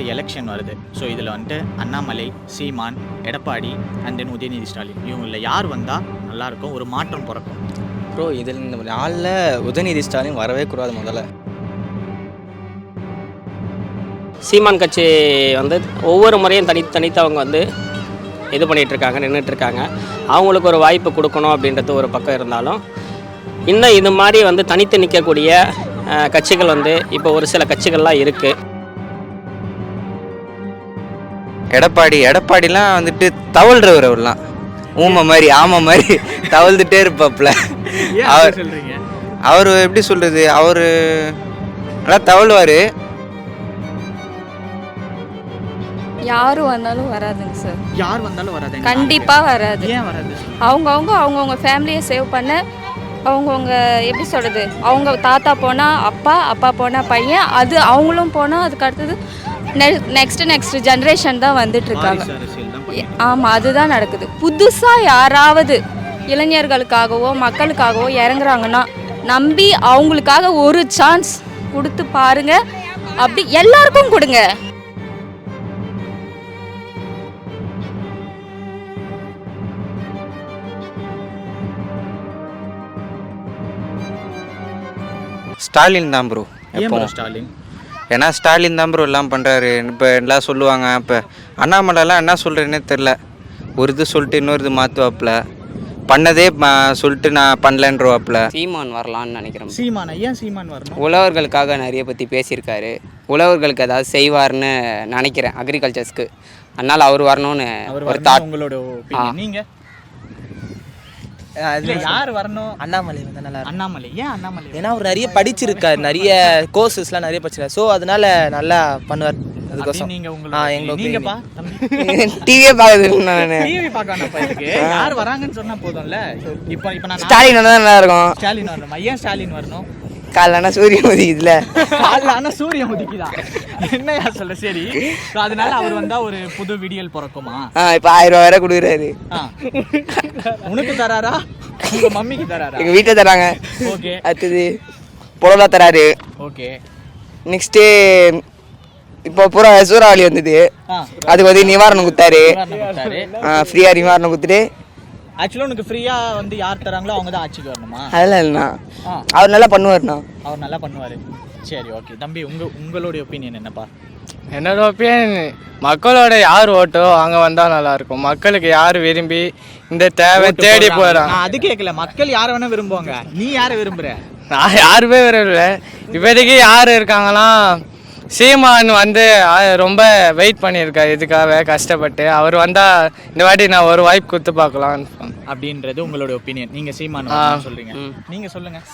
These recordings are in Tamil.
எலெக்ஷன் வருது. ஸோ இதில் வந்துட்டு அண்ணாமலை, சீமான், எடப்பாடி அண்ட் தென் உதயநிதி ஸ்டாலின் இவங்களில் யார் வந்தால் நல்லாயிருக்கும், ஒரு மாற்றம் பிறக்கும்? ப்ரோ இதில் இந்த நாளில் உதயநிதி ஸ்டாலின் வரவே கூடாது. முதல்ல சீமான் கட்சி வந்து ஒவ்வொரு முறையும் தனித்து அவங்க வந்து இது பண்ணிகிட்ருக்காங்க, நின்றுட்டுருக்காங்க. அவங்களுக்கு ஒரு வாய்ப்பு கொடுக்கணும் அப்படின்றது ஒரு பக்கம் இருந்தாலும், இன்னும் இது மாதிரி வந்து தனித்து நிற்கக்கூடிய கட்சிகள் வந்து இப்போ ஒரு சில கட்சிகள்லாம் இருக்குது. எடப்பாடிலாம் வந்துட்டு தவழ்றவர், அவர்லாம் ஊமை மாதிரி ஆமை மாதிரி தவழ்ந்துட்டே இருப்பாப்புல. அவர் எப்படி சொல்கிறது, அவர் நல்லா தவழ்வார். யாரும் வந்தாலும் வராதுங்க சார். யார் வந்தாலும் வராது, கண்டிப்பாக வராது. ஏன் வராது? அவங்கவுங்க ஃபேமிலியை சேவ் பண்ண அவங்கவுங்க எப்படி சொல்கிறது, அவங்க தாத்தா போனால் அப்பா, அப்பா போனால் பையன், அது அவங்களும் போனால் அதுக்கு அடுத்தது நெக்ஸ்ட் ஜென்ரேஷன் தான் வந்துட்டுருக்காங்க. ஆமாம், அதுதான் நடக்குது. புதுசாக யாராவது இளைஞர்களுக்காகவோ மக்களுக்காகவோ இறங்குறாங்கன்னா நம்பி அவங்களுக்காக ஒரு சான்ஸ் கொடுத்து பாருங்க. அப்படி எல்லாருக்கும் கொடுங்க. ஸ்டாலின் தான் ப்ரோ. எப்போ ஸ்டாலின்? ஏன்னா ஸ்டாலின் தான் ப்ரோ எல்லாம் பண்ணுறாரு. இப்போ எல்லாம் சொல்லுவாங்க. இப்போ அண்ணாமலைலாம் என்ன சொல்கிறேன்னே தெரில. ஒரு இது சொல்லிட்டு இன்னொரு இது மாற்றுவாப்புல, பண்ணதே சொல்லிட்டு நான் பண்ணலன்றவாப்புல. சீமான் வரலான்னு நினைக்கிறேன். சீமான் ஏன் சீமான் வரணும்? உழவர்களுக்காக நிறைய பற்றி பேசியிருக்காரு. உழவர்களுக்கு ஏதாவது செய்வார்னு நினைக்கிறேன், அக்ரிகல்ச்சர்ஸ்க்கு. அதனால் அவர் வரணும்னு ஒரு தாட். உங்களோட நீங்கள் யார் வரணும்? அண்ணாமலை வந்து நல்லா. அண்ணாமலை ஏன் அண்ணாமலை? ஏன்னா அவர் நிறைய படிச்சிருக்காரு, நிறைய கோர்சஸ்லாம் நிறைய படிச்சிருக்காரு. ஸோ அதனால நல்லா பண்ணுவார். அதுக்கோசம் நீங்கப்பா டிவியே பார்க்குறது நான் டிவி பார்க்கணும். யார் வராங்கன்னு சொன்னா போதும்ல. இப்போ நான் ஸ்டாலின் வந்தால் நல்லா இருக்கும். ஸ்டாலின் வரணும். ஏன் ஸ்டாலின் வரணும்? காலைல சூரியன் உதிக்குதுல, காலைல சூரியன் உதிக்குதா? என்னையா சொல்ல? சரி, அதனால அவர் வந்தா ஒரு புது விடியல் பிறக்குமா? இப்போ 1000 ரூபா வேற கொடுக்குறாரு. உனக்கு தராரா, உங்க மம்மிக்கு தராரா? எங்க வீட்டில் தராங்க. ஓகே. அடுத்தது புலவா தராரு. ஓகே. நெக்ஸ்ட்டு இப்போ பூரா சூறாவளி வந்தது, அதுக்கு வந்து நிவாரணம் கொடுத்தாரு. ஃப்ரீயா நிவாரணம் கொடுத்துட்டு. ஆக்சுவலாக உனக்கு ஃப்ரீயா வந்து யார் தராங்களோ அவங்க தான் ஆட்சிக்கு வரணுமா? அதெல்லாம் இல்லைண்ணா, அவர் நல்லா பண்ணுவார்ண்ணா. அவர் நல்லா பண்ணுவார். சரி, ஓகே. தம்பி, உங்களுடைய ஒப்பீனியன் என்னப்பா? என்னோட ஒப்பீனியன், மக்களோட யார் ஓட்டோ அங்கே வந்தால் நல்லாயிருக்கும். மக்களுக்கு யார் விரும்பி இந்த தேவை தேடி போகிறாங்க, அது கேட்கல. மக்கள் யாரை வேணா விரும்புவாங்க, நீ யாரை விரும்புற? நான் யாருமே விரும்பல. இப்போதைக்கு யார் இருக்காங்கன்னா, சீமான் வந்து ரொம்ப வெயிட் பண்ணியிருக்காரு இதுக்காக கஷ்டப்பட்டு. அவர் வந்தால் இந்த வாட்டி நான் ஒரு வாய்ப்பு கொடுத்து பார்க்கலாம் அப்படின்றது உங்களோட ஒப்பீனியன். நீங்கள் சீமான் சொல்கிறீங்க, நீங்கள் சொல்லுங்கள்.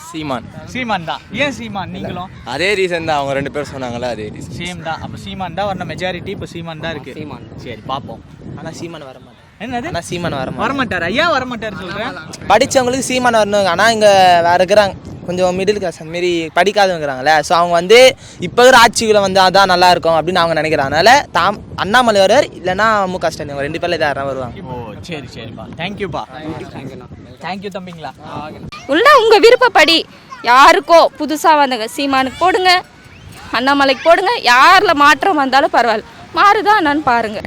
சீமான் தான். ஏன் சீமான்? நீங்களும் அதே ரீசன் தான், அவங்க 2 பேர் சொன்னாங்களா, அதே ரீசன். சேம் தான். அப்போ சீமான் தான் வரணும். மெஜாரிட்டி இப்போ சீமான் தான் இருக்குது. சீமான். சரி, பார்ப்போம். ஆனால் சீமான் வர மாட்டார். என்னது? ஆனால் சீமான் வரமாட்டாரா? ஏன் வரமாட்டார் சொல்கிறேன்? படித்தவங்களுக்கு சீமான் வரணும். ஆனால் இங்கே வேறு இருக்கிறாங்க கொஞ்சம் மிடில் கிளாஸ் அந்த மாரி படிக்காதவங்கிறாங்களே. ஸோ அவங்க வந்து இப்போ இருக்கிற ஆட்சிகளை வந்து அதான் நல்லா இருக்கும் அப்படின்னு அவங்க நினைக்கிறாங்க. அதனால அண்ணாமலை வருவார், இல்லைன்னா முக ஸ்டாலின், 2 பேரில் இதாக வருவாங்க. ஓ, சரி சரிப்பா. தேங்க்யூப்பா. தேங்க்யூ தம்பிங்களா. உள்ள உங்கள் விருப்பப்படி யாருக்கோ புதுசாக வந்தாங்க, சீமானுக்கு போடுங்க, அண்ணாமலைக்கு போடுங்க. யாரில் மாற்றம் வந்தாலும் பரவாயில்ல, மாறுதா என்னன்னு பாருங்க.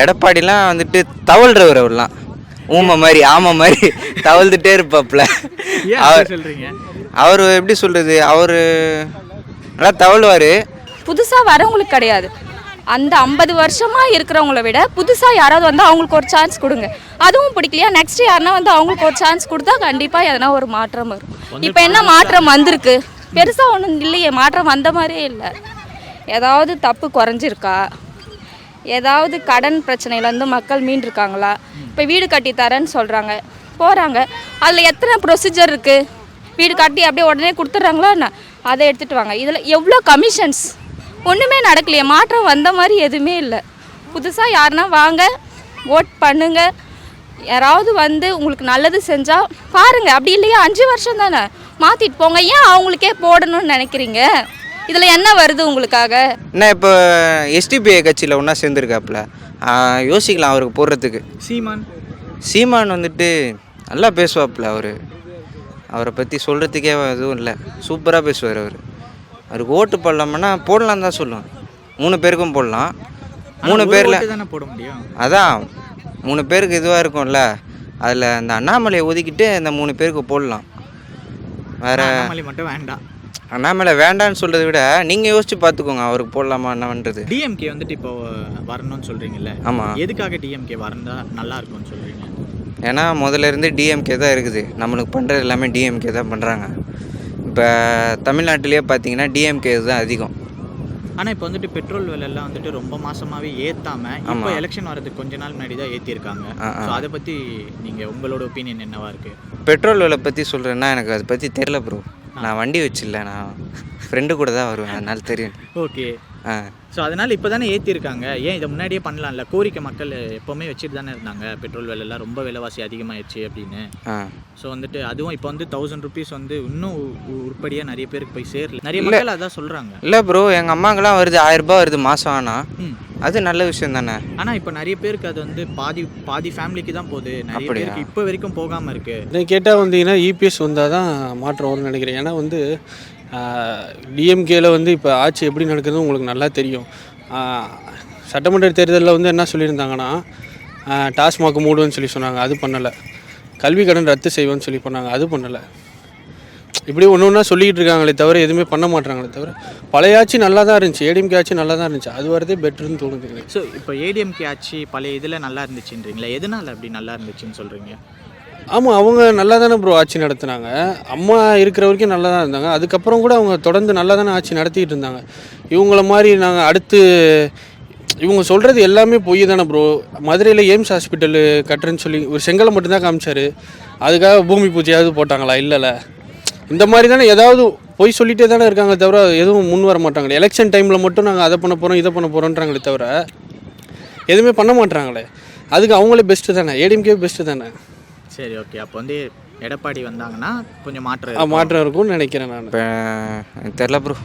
எடப்பாடிலாம் வந்துட்டு தவழ்றவர், அவர்லாம் ஊமை மாதிரி ஆமை மாதிரி தவழ்ந்துட்டே இருப்பாப்புல. அவர் எப்படி சொல்கிறது, அவர் நல்லா தவழ்வார். புதுசாக வரவங்களுக்கு கிடையாது, அந்த 50 வருஷமாக இருக்கிறவங்கள விட புதுசாக யாராவது வந்து அவங்களுக்கு ஒரு சான்ஸ் கொடுங்க. அதுவும் பிடிக்கலையா, நெக்ஸ்ட் யாருன்னா வந்து அவங்களுக்கு ஒரு சான்ஸ் கொடுத்தா கண்டிப்பாக எதனா ஒரு மாற்றம் வரும். இப்போ என்ன மாற்றம் வந்திருக்கு? பெருசாக ஒன்றும் இல்லையே, மாற்றம் வந்த மாதிரியே இல்லை. ஏதாவது தப்பு குறைஞ்சிருக்கா? ஏதாவது கடன் பிரச்சனையிலேருந்து மக்கள் மீண்டிருக்காங்களா? இப்போ வீடு கட்டி தரேன்னு சொல்கிறாங்க, போகிறாங்க, அதில் எத்தனை ப்ரொசீஜர் இருக்குது? வீடு கட்டி அப்படியே உடனே கொடுத்துட்றாங்களா என்ன? அதை எடுத்துகிட்டு வாங்க. இதில் எவ்வளோ கமிஷன்ஸ்? ஒன்றுமே நடக்கலையே, மாற்றம் வந்த மாதிரி எதுவுமே இல்லை. புதுசாக யாருன்னா வாங்க, ஓட் பண்ணுங்க. யாராவது வந்து உங்களுக்கு நல்லது செஞ்சால் பாருங்கள், அப்படி இல்லையா 5 வருஷம் தானே, மாற்றிட்டு போங்க. ஏன் அவங்களுக்கே போடணும்னு நினைக்கிறீங்க? இதில் என்ன வருது உங்களுக்காக? என்ன இப்போ எஸ்டிபிஐ கட்சியில் ஒன்றா சேர்ந்துருக்காப்புல, யோசிக்கலாம் அவருக்கு போடுறதுக்கு. சீமான் வந்துட்டு நல்லா பேசுவாப்புல. அவரை பற்றி சொல்கிறதுக்கே எதுவும் இல்லை, சூப்பராக பேசுவார். அவருக்கு ஓட்டு போடலாமன்னா போடலாம் தான் சொல்லுவேன். 3 பேருக்கும் போடலாம். ஆனா 3 ஒரு பேரில் ஓட்டு தானே போட முடியும். அதான் 3 பேருக்கு இதுவாக இருக்கும்ல, அதில் அந்த அண்ணாமலையை ஒதுக்கிட்டு அந்த 3 பேருக்கு போடலாம். வேறு அண்ணாமலை மட்டும் வேண்டாம். அண்ணாமலை வேண்டான்னு சொல்கிறத விட நீங்கள் யோசிச்சு பார்த்துக்கோங்க, அவருக்கு போடலாமா என்னன்றது. டிஎம்கே வந்துட்டு இப்போ வரணும்னு சொல்றீங்கல்ல, ஆமாம், எதுக்காக டிஎம்கே வரந்தா நல்லா இருக்கும்னு சொல்றீங்க? ஏன்னா முதல்ல இருந்து டிஎம்கே தான் இருக்குது. நம்மளுக்கு பண்ணுறது எல்லாமே டிஎம்கே தான் பண்ணுறாங்க. இப்போ தமிழ்நாட்டிலே பார்த்தீங்கன்னா டிஎம்கே தான் அதிகம். ஆனால் இப்போ வந்துட்டு பெட்ரோல் விலையெல்லாம் வந்துட்டு ரொம்ப மாசமாவே ஏற்றாம இப்போ எலெக்ஷன் வரதுக்கு கொஞ்ச நாள் முன்னாடி தான் ஏற்றிருக்காங்க. ஸோ அதை பற்றி நீங்கள் உங்களோட ஒப்பீனியன் என்னவா இருக்குது? பெட்ரோல் விலை பற்றி சொல்கிறேன்னா எனக்கு அதை பற்றி தெரில ப்ரோ. நான் வண்டி வச்சில்ல, நான் ஃப்ரெண்டு கூட தான் வருவேன், அதனால தெரியும். ஓகே. ஸோ அதனால் இப்போ தானே ஏற்றிருக்காங்க, ஏன் இதை முன்னாடியே பண்ணலாம்ல? கோரிக்கை மக்கள் எப்போவுமே வச்சுட்டு தானே இருந்தாங்க, பெட்ரோல் விலையெல்லாம் ரொம்ப விலைவாசி அதிகமாகிடுச்சு அப்படின்னு. ஸோ வந்துட்டு அதுவும் இப்போ வந்து 1000 rupees வந்து இன்னும் உருப்படியாக நிறைய பேருக்கு போய் சேரல. நிறைய மக்கள் அதான் சொல்கிறாங்க. இல்லை ப்ரோ, எங்கள் அம்மாக்கெல்லாம் வருது 1000 ரூபாய் வருது மாதம். ஆனால் அது நல்ல விஷயம் தானே. ஆனால் இப்போ நிறைய பேருக்கு அது வந்து பாதி ஃபேமிலிக்கு தான் போகுது, நிறைய பேருக்கு இப்போ வரைக்கும் போகாமல் இருக்குது. இதை கேட்டால் வந்தீங்கன்னா இபிஎஸ் வந்தால் தான் மாற்றம் வரும்னு நினைக்கிறேன். ஏன்னா வந்து டிஎம்கேல வந்து இப்போ ஆட்சி எப்படி நடக்குதுன்னு உங்களுக்கு நல்லா தெரியும். சட்டமன்ற தேர்தலில் வந்து என்ன சொல்லியிருந்தாங்கன்னா, டாஸ்மாக் மூடுன்னு சொல்லி சொன்னாங்க, அது பண்ணலை. கல்வி கடன் ரத்து செய்வோன்னு சொல்லி பண்ணாங்க, அது பண்ணலை. இப்படி ஒன்று ஒன்றா சொல்லிக்கிட்டு இருக்காங்களே தவிர எதுவுமே பண்ண மாட்டாங்களே தவிர. பழைய ஆட்சி நல்லா தான் இருந்துச்சு, ஏடிஎம்கே ஆட்சி நல்லா தான் இருந்துச்சு, அது வரதே பெட்டர்னு தோணுது. ஸோ இப்போ ஏடிஎம்கே ஆட்சி பழைய இதில் நல்லா இருந்துச்சுன்றீங்களா? எதனால் அப்படி நல்லா இருந்துச்சுன்னு சொல்கிறீங்க? ஆமாம், அவங்க நல்லா தானே ப்ரோ ஆட்சி நடத்துனாங்க. அம்மா இருக்கிற வரைக்கும் நல்லா தான் இருந்தாங்க. அதுக்கப்புறம் கூட அவங்க தொடர்ந்து நல்லா தானே ஆட்சி நடத்திக்கிட்டு இருந்தாங்க. இவங்கள மாதிரி நாங்கள் அடுத்து இவங்க சொல்கிறது எல்லாமே பொய் தானே ப்ரோ. மதுரையில் எய்ம்ஸ் ஹாஸ்பிட்டல் கட்டுறேன்னு சொல்லி ஒரு செங்கலை மட்டும்தான் காமிச்சார், அதுக்காக பூமி பூஜையாவது போட்டாங்களா? இல்லைல்ல. இந்த மாதிரி தானே ஏதாவது பொய் சொல்லிகிட்டே தானே இருக்காங்க தவிர எதுவும் முன் வர மாட்டாங்களே. எலெக்ஷன் டைமில் மட்டும் நாங்கள் அதை பண்ண போகிறோம் இதை பண்ண போகிறோன்றாங்களே தவிர எதுவுமே பண்ண மாட்டாங்களே. அதுக்கு அவங்களே பெஸ்ட்டு தானே, ஏடிஎம்கே பெஸ்ட்டு தானே. சரி, ஓகே. அப்போ வந்து எடப்பாடி வந்தாங்கன்னா கொஞ்சம் மாற்றம் இருக்கும்னு நினைக்கிறேன் நான். இப்போ தெரில ப்ரோ,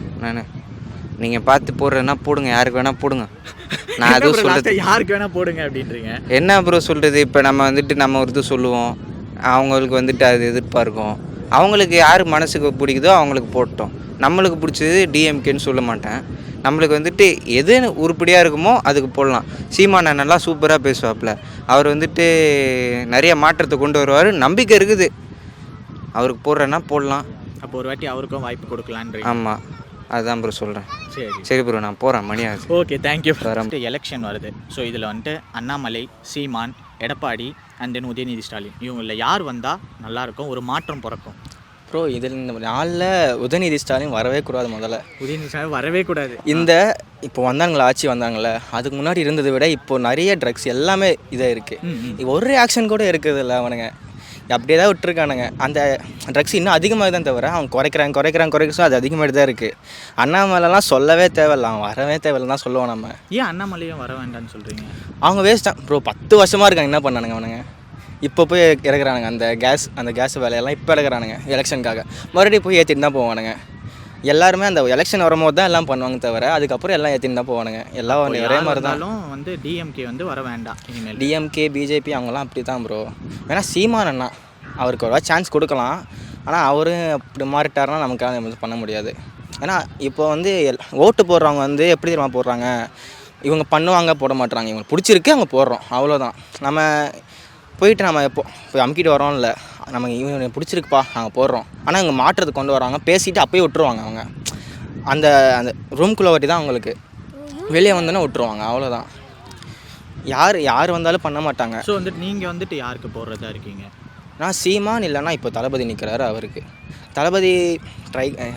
நீங்கள் பார்த்து போடுறேன்னா போடுங்க, யாருக்கு வேணால் போடுங்க. நான் அதுவும் சொல்கிறது யாருக்கு வேணால் போடுங்க அப்படின்றீங்க. என்ன ப்ரோ சொல்கிறது? இப்போ நம்ம வந்துட்டு நம்ம ஒரு இது சொல்லுவோம், அவங்களுக்கு வந்துட்டு அது எதிர்பார்க்கும். அவங்களுக்கு யார் மனசுக்கு பிடிக்குதோ அவங்களுக்கு போட்டோம். நம்மளுக்கு பிடிச்சது டிஎம்கேன்னு சொல்ல மாட்டேன். நம்மளுக்கு வந்துட்டு எது உருப்படியாக இருக்குமோ அதுக்கு போடலாம். சீமான் நல்லா சூப்பராக பேசுவாப்புல, அவர் வந்துட்டு நிறைய மாற்றத்தை கொண்டு வருவார், நம்பிக்கை இருக்குது. அவருக்கு போடுறேன்னா போடலாம். அப்போ ஒரு வாட்டி அவருக்கும் வாய்ப்பு கொடுக்கலான்றீங்க. ஆமாம், அதுதான் ப்ரோ சொல்கிறேன். சரி ப்ரோ, நான் போகிறேன், மணி ஆகுது. Okay, thank you. எலெக்ஷன் வருது. ஸோ இதில் வந்துட்டு அண்ணாமலை, சீமான், எடப்பாடி அண்ட் தென் உதயநிதி ஸ்டாலின், இவங்களில் யார் வந்தால் நல்லாயிருக்கும், ஒரு மாற்றம் பிறக்கும்? ப்ரோ, இதில் இந்த நாளில் உதயநிதி ஸ்டாலின் வரவே கூடாது. முதல்ல உதயநிதி ஸ்டாலின் வரவே கூடாது. இப்போ வந்தாங்களா, ஆட்சி வந்தாங்களே, அதுக்கு முன்னாடி இருந்ததை விட இப்போ நிறைய ட்ரக்ஸ் எல்லாமே இதாக இருக்குது. ஒரு ஆக்ஷன் கூட இருக்குது இல்லை, அவனுங்க அப்படியே தான் விட்டுருக்கானுங்க. அந்த ட்ரக்ஸ் இன்னும் அதிகமாக தான் தவிர அவங்க குறைக்கிறாங்க அது அதிகமாகிட்டு தான் இருக்குது. அண்ணாமலைலாம் சொல்லவே தேவையில்ல, அவன் வரவே தேவையில்லை தான் சொல்லுவோம் நம்ம. ஏன் அண்ணாமலையும் வர வேண்டாம்னு சொல்கிறீங்க? அவங்க வேஸ்ட் தான் ப்ரோ. 10 வருஷமாக இருக்காங்க, என்ன பண்ணானுங்க அவனுங்க? இப்போ போய் இறக்குறானுங்க அந்த கேஸ் வேலையெல்லாம் இப்போ இறக்குறானுங்க எலெக்ஷனுக்காக. மறுபடியும் போய் ஏற்றிட்டு தான் போவானுங்க. எல்லாருமே அந்த எலெக்ஷன் வரும்போது தான் எல்லாம் பண்ணுவாங்க தவிர அதுக்கப்புறம் எல்லாம் ஏற்றிட்டு தான் போவானுங்க. எல்லாம் ஒரே மாதிரி தான். வந்து டிஎம்கே வந்து வர வேண்டாம் இனிமேல். டிஎம்கே பிஜேபி அவங்களாம் அப்படி தான் ப்ரோ. வேணா சீமான் அண்ணா அவருக்கு ஒரு சான்ஸ் கொடுக்கலாம். ஆனால் அவரும் அப்படி மாறிட்டாருன்னா நமக்காக பண்ண முடியாது. ஏன்னா இப்போ வந்து ஓட்டு போடுறவங்க வந்து எப்படி தெரியுமா போடுறாங்க, இவங்க பண்ணுவாங்க போட மாட்டுறாங்க, இவங்களுக்கு பிடிச்சிருக்கு அவங்க போடுறோம், அவ்வளோதான். நம்ம போயிட்டு நம்ம போய் அமுக்கிட்டு வரோம்ல, நமக்கு இவங்க பிடிச்சிருக்குப்பா நாங்கள் போடுறோம். ஆனால் இவங்க மாற்றத்தை கொண்டு வராங்க, பேசிவிட்டு அப்போயே விட்டுருவாங்க. அவங்க அந்த அந்த ரூம்குள்ளே வாட்டி தான் அவங்களுக்கு, வெளியே வந்தோன்னே விட்டுருவாங்க, அவ்வளோதான். யார் வந்தாலும் பண்ண மாட்டாங்க. ஸோ வந்துட்டு நீங்கள் வந்துட்டு யாருக்கு போடுறதா இருக்கீங்க? நான் சீமான் இல்லைன்னா இப்போ தளபதி நிற்கிறாரு, அவருக்கு தளபதி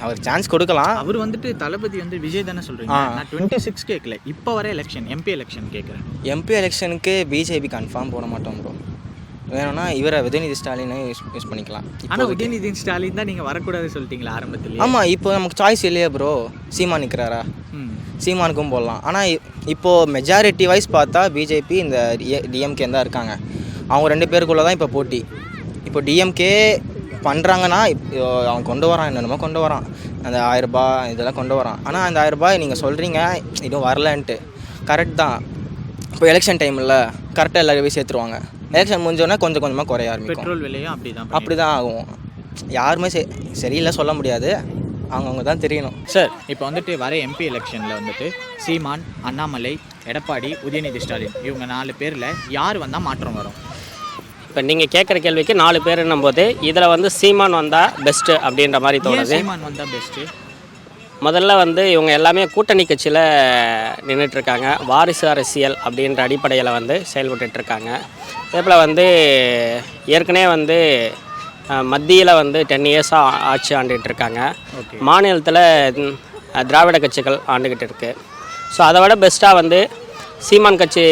அவர் சான்ஸ் கொடுக்கலாம். அவர் வந்துட்டு தளபதி வந்து விஜய் தானே சொல்கிறீங்க? நான் 26 கேட்கல, இப்போ வர எலெக்ஷன் எம்பி எலெக்ஷன் கேட்குறேன். எம்பி எலெக்ஷனுக்கு பிஜேபி கன்ஃபார்ம் போட மாட்டோம் ப்ரோ. வேணும்னா இவரை உதயநிதி ஸ்டாலினை யூஸ் பண்ணிக்கலாம். ஆனால் உதயநிதி ஸ்டாலின் தான் நீங்கள் வரக்கூடாது சொல்லிட்டீங்களா ஆரம்பத்தில்? ஆமாம், இப்போ நமக்கு சாய்ஸ் இல்லையா ப்ரோ. சீமான் நிற்கிறாரா, சீமானுக்கும் போடலாம். ஆனால் இப்போது மெஜாரிட்டி வைஸ் பார்த்தா பிஜேபி இந்த டிஎம்கே தான் இருக்காங்க. அவங்க 2 பேருக்குள்ளே தான் இப்போ போட்டி. இப்போ டிஎம்கே பண்ணுறாங்கன்னா அவன் கொண்டு வரான், என்னென்னமோ கொண்டு வரான், அந்த 1000 ரூபாய் இதெல்லாம் கொண்டு வரான். ஆனால் அந்த 1000 ரூபாய் நீங்கள் சொல்கிறீங்க இதுவும் வரலன்ட்டு, கரெக்ட் தான். இப்போ எலெக்ஷன் டைமில் கரெக்டாக எல்லாருமே சேர்த்துருவாங்க. எலெக்ஷன் முடிஞ்சோன்னா கொஞ்சம் கொஞ்சமாக குறைய ஆரம்பிக்கும். பெட்ரோல் விலையும் அப்படி தான் ஆகும். யாருமே சரியில்லை சொல்ல முடியாது. அவங்கவுங்க தான் தெரியணும். சார் இப்போ வந்துட்டு வர எம்பி எலெக்ஷனில் வந்துட்டு சீமான், அண்ணாமலை, எடப்பாடி, உதயநிதி ஸ்டாலின் இவங்க 4 பேரில் யார் வந்தால் மாற்றம் வரும்? இப்போ நீங்கள் கேட்குற கேள்விக்கு 4 பேருன்னும் போது இதில் வந்து சீமான் வந்தால் பெஸ்ட்டு அப்படின்ற மாதிரி ஏன் தோணுது. சீமான் வந்தால் பெஸ்ட்டு? முதல்ல வந்து இவங்க எல்லாமே கூட்டணி கட்சியில் நின்றுட்டுருக்காங்க. வாரிசு அரசியல் அப்படின்ற அடிப்படையில் வந்து செயல்பட்டுருக்காங்க. அதேபோல் வந்து ஏற்கனவே வந்து மத்தியில் வந்து 10 இயர்ஸாக ஆட்சி ஆண்டுகிட்டு இருக்காங்க. மாநிலத்தில் திராவிட கட்சிகள் ஆண்டுக்கிட்டு இருக்குது. ஸோ அதை விட பெஸ்ட்டாக வந்து சீமான் கட்சி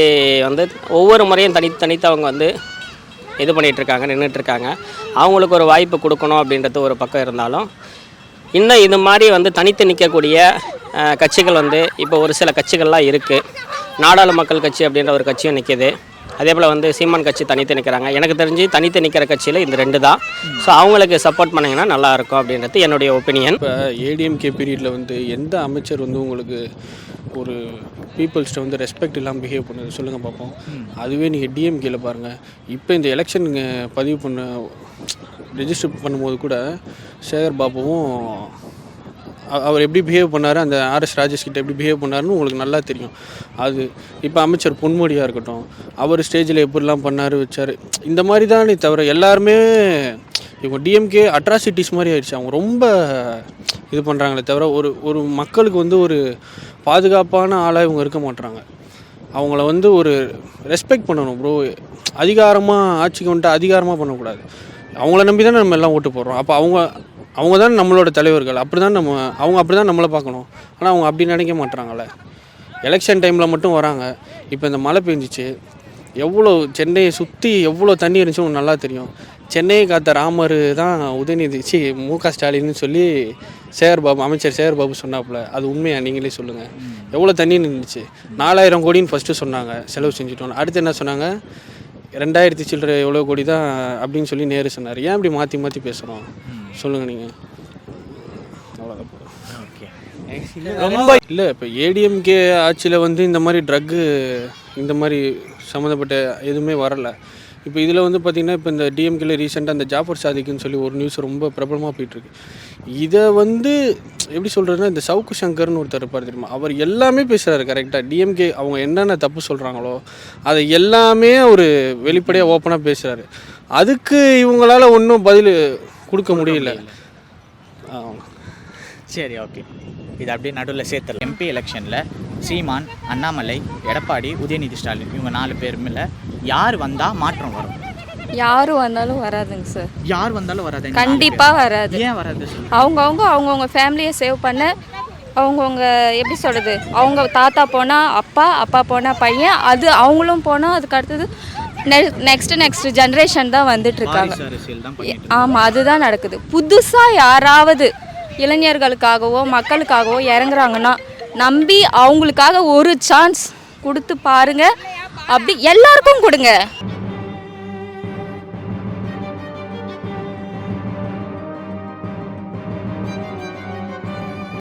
வந்து ஒவ்வொரு முறையும் தனித்து அவங்க வந்து இது பண்ணிகிட்ருக்காங்க, நின்றுட்டுருக்காங்க. அவங்களுக்கு ஒரு வாய்ப்பு கொடுக்கணும் அப்படின்றது ஒரு பக்கம் இருந்தாலும், இன்னும் இது மாதிரி வந்து தனித்து நிற்கக்கூடிய கட்சிகள் வந்து இப்போ ஒரு சில கட்சிகள்லாம் இருக்குது. நாடாளு மக்கள் கட்சி அப்படின்ற ஒரு கட்சியும் நிற்கிது. அதே போல் வந்து சீமான் கட்சி தனித்து நிற்கிறாங்க. எனக்கு தெரிஞ்சு தனித்து நிற்கிற கட்சியில் இந்த 2 தான். ஸோ அவங்களுக்கு சப்போர்ட் பண்ணிங்கன்னா நல்லாயிருக்கும் அப்படின்றது என்னுடைய ஒப்பீனியன். இப்போ ஏடிஎம்கே பீரியடில் வந்து எந்த அமைச்சர் வந்து உங்களுக்கு ஒரு பீப்புள்ஸ்ட்டை வந்து ரெஸ்பெக்ட் இல்லாமல் பிஹேவ் பண்ணுது சொல்லுங்கள் பார்ப்போம். அதுவே நீங்கள் டிஎம்கேல பாருங்கள். இப்போ இந்த எலெக்ஷன் பதிவு பண்ண ரெஜிஸ்டர் பண்ணும்போது கூட சேகர் பாபுவும் அவர் எப்படி பிஹேவ் பண்ணார், அந்த ஆர்எஸ் ராஜேஷ் கிட்ட எப்படி பிஹேவ் பண்ணாருன்னு உங்களுக்கு நல்லா தெரியும். அது இப்போ அமைச்சர் பொன்முடியாக இருக்கட்டும், அவர் ஸ்டேஜில் எப்படிலாம் பண்ணார் வச்சார், இந்த மாதிரி தானே தவிர எல்லாருமே இவங்க டிஎம்கே அட்ராசிட்டிஸ் மாதிரி ஆயிடுச்சு. அவங்க ரொம்ப இது பண்ணுறாங்களே தவிர ஒரு மக்களுக்கு வந்து ஒரு பாதுகாப்பான ஆளாக இவங்க இருக்க மாட்டுறாங்க. அவங்கள வந்து ஒரு ரெஸ்பெக்ட் பண்ணணும் ப்ரோ. அதிகாரமாக ஆட்சிக்கு வந்துட்டு அதிகாரமாக பண்ணக்கூடாது. அவங்கள நம்பி தானே நம்ம எல்லாம் ஓட்டு போடுறோம். அப்போ அவங்க தான் நம்மளோட தலைவர்கள். அப்படி தான் அவங்க அப்படி தான் நம்மளை பார்க்கணும். ஆனால் அவங்க அப்படி நினைக்க மாட்டுறாங்களே. எலெக்ஷன் டைமில் மட்டும் வராங்க. இப்போ இந்த மழை பெஞ்சிச்சு, எவ்வளோ சென்னையை சுற்றி எவ்வளோ தண்ணி இருந்துச்சு உங்களுக்கு நல்லா தெரியும். சென்னையை காத்த ராமர் தான் உதயநிதி மு.க. ஸ்டாலின்னு சொல்லி அமைச்சர் சேகர் பாபு சொன்னாப்புல. அது உண்மையா? நீங்களே சொல்லுங்கள். எவ்வளோ தண்ணி நின்றுச்சு? 4000 கோடின்னு ஃபஸ்ட்டு சொன்னாங்க, செலவு செஞ்சுட்டோம். அடுத்து என்ன சொன்னாங்க? 2000 சில்லறை எவ்வளோ கோடி தான் அப்படின்னு சொல்லி நேரு சொன்னார். ஏன் இப்படி மாற்றி பேசுகிறோம் சொல்லுங்கள் நீங்கள்? அவ்வளோதான். ஓகே. ரொம்ப இல்லை. இப்போ ஏடிஎம்கே ஆட்சியில் வந்து இந்த மாதிரி ட்ரக்கு இந்த மாதிரி சம்மந்தப்பட்ட எதுவுமே வரலை. இப்போ இதில் வந்து பார்த்திங்கன்னா இப்போ இந்த டிஎம்கேல ரீசெண்டாக அந்த ஜாஃபர் சாதிக்குன்னு சொல்லி ஒரு நியூஸ் ரொம்ப பிரபலமாக போயிட்டுருக்கு. இதை வந்து எப்படி சொல்கிறதுனா, இந்த சவுக்கு சங்கர்னு ஒருத்தர் இருப்பார் தெரியுமா, அவர் எல்லாமே பேசுகிறாரு கரெக்டாக. டிஎம்கே அவங்க என்னென்ன தப்பு சொல்கிறாங்களோ அதை எல்லாமே ஒரு வெளிப்படையாக ஓப்பனாக பேசுகிறாரு. அதுக்கு இவங்களால் ஒன்றும் பதில் கொடுக்க முடியல. சரி, ஓகே. இது அப்படியே நடுவில் சேர்த்துடலாம். எம்பி எலெக்ஷனில் சீமான், அண்ணாமலை, எடப்பாடி, உதயநிதி ஸ்டாலின் இவங்க 4 பேருமில் யார் வந்தால் மாற்றம் வரும்? யார் வந்தாலும் வராதுங்க சார். யார் வந்தாலும் வராது? கண்டிப்பாக வராது. ஏன் வராது? அவங்கவுங்க ஃபேமிலியை சேவ் பண்ண, அவங்கவுங்க எப்படி சொல்கிறது, அவங்க தாத்தா போனால் அப்பா, அப்பா போனால் பையன், அது அவங்களும் போனால் அதுக்கு அடுத்தது நெக்ஸ்ட் ஜென்ரேஷன் தான் வந்துட்டுருக்காங்க. ஆமாம், அதுதான் நடக்குது. புதுசாக யாராவது இளைஞர்களுக்காகவோ மக்களுக்காகவோ இறங்குறாங்கன்னா நம்பி அவங்களுக்காக ஒரு சான்ஸ் கொடுத்து பாருங்கள். அப்படி எல்லாருக்கும் கொடுங்க.